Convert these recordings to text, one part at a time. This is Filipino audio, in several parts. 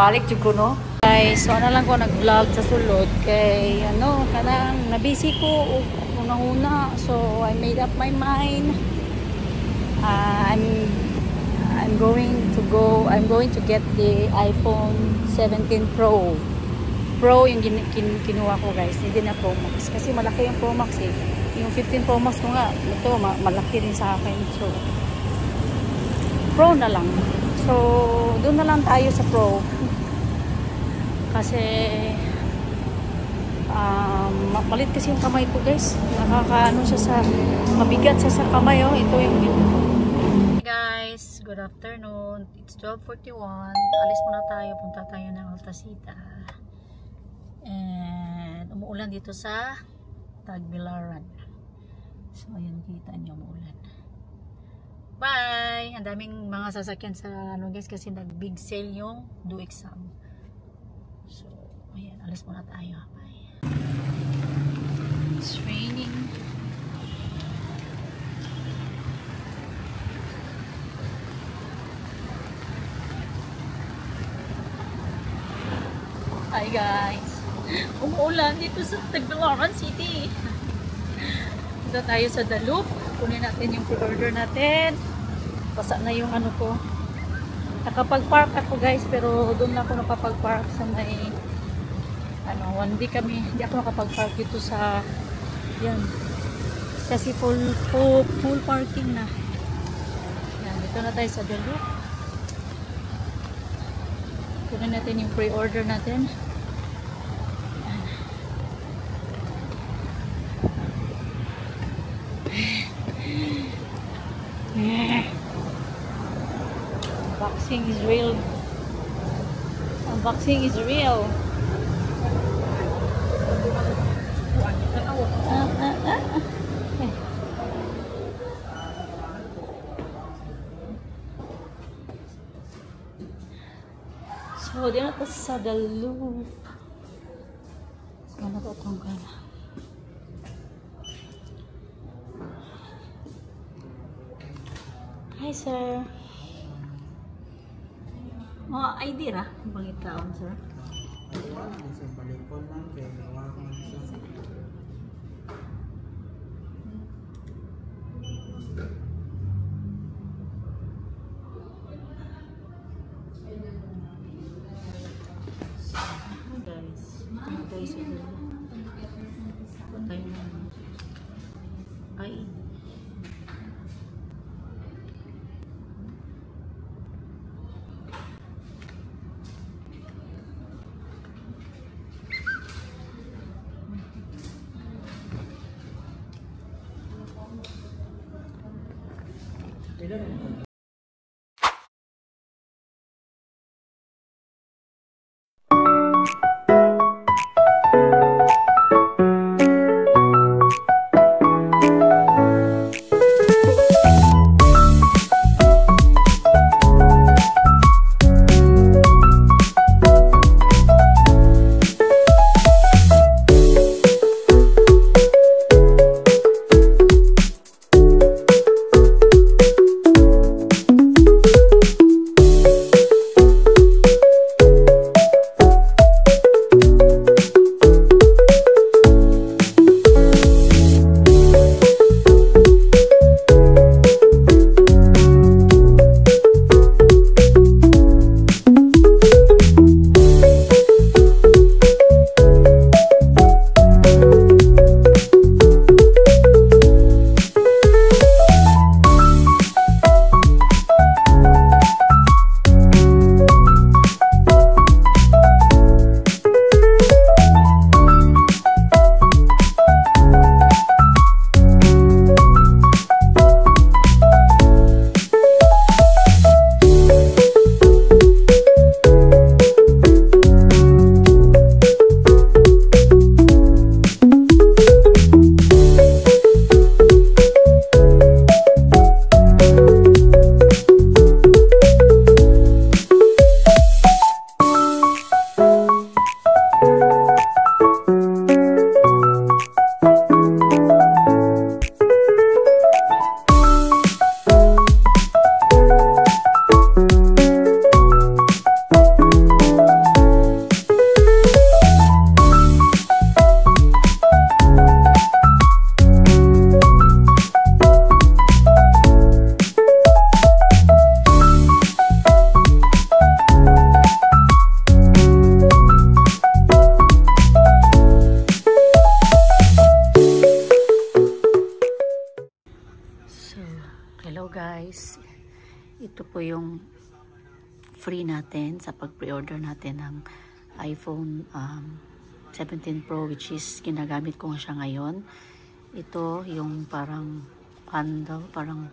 balik jud ko no. Guys, so ano lang ko nag-vlog sa sulod kay ano kanang nabisi ko una-una, so I made up my mind. I'm going to get the iPhone 17 Pro. Pro yung kinuha ko guys, hindi na Pro Max kasi malaki yung Pro Max eh. Yung 15 Pro Max ko nga, ito malaki din sa akin. So Pro na lang. So doon na lang tayo sa Pro. Kasi mapalit kasi yung kamay ko guys. Nakakaano siya sa mabigat sa kamay oh. Ito yung hey guys, good afternoon. It's 12:41. Alis muna tayo, punta tayo ng Altasita. And umuulan dito sa Tagbilaran. So ayun, kita niyo umuulan. Bye! Ang daming mga sasakyan sa ano guys kasi nag-big sale yung do exam. So ayan, alis muna tayo. Bye! It's raining. Hi guys! Umuulan dito sa Tagbilaran City. Dito tayo sa Dalup. Kunin natin yung pre-order natin. Basa na yung ano ko. Nakapag-park ako guys, pero doon lang ako nakapag-park sa may ano, one day kami. Hindi ako nakapag-park dito sa yan. Kasi full parking na. Yan, dito na tayo sa Dalup. Kunin natin yung pre-order natin. Unboxing is real. Unboxing is real. So, di na ito sa Dalup. Ano ito itong gana? Hi, sir. Mga ID ra? Bangit taon, sir? Guys, patay na. Ay. Ito po yung free natin sa pag-pre-order natin ng iPhone 17 Pro, which is ginagamit ko nga siya ngayon. Ito yung parang handle, parang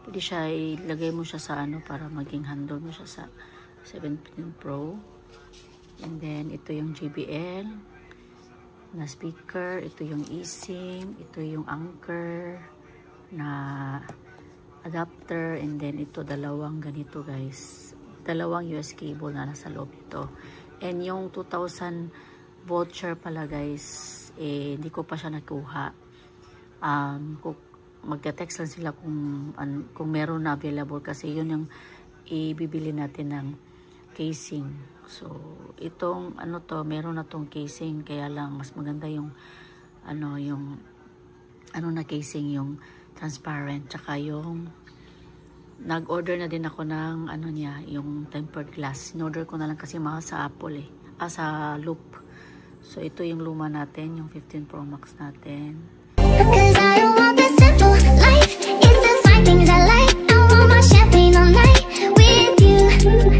pwede siya ilagay mo siya sa ano para maging handle mo siya sa 17 Pro. And then ito yung JBL na speaker, ito yung eSIM, ito yung Anchor na adapter, and then ito dalawang ganito guys, dalawang US cable na nasa loob nito. And yung 2,000 voucher pala guys, hindi ko pa siya nakuha. Magte-text lang sila kung meron na available, kasi yun yung ibibili natin ng casing. So itong ano to, meron na tong casing, kaya lang mas maganda yung na casing, yung transparent, tsaka yung nag-order na din ako ng yung tempered glass. In-order ko na lang kasi mahal sa Apple sa Loop. So ito yung luma natin, yung 15 Pro Max natin. Cause I don't want the simple life. It's the fine things I like. I want my champagne all night with you.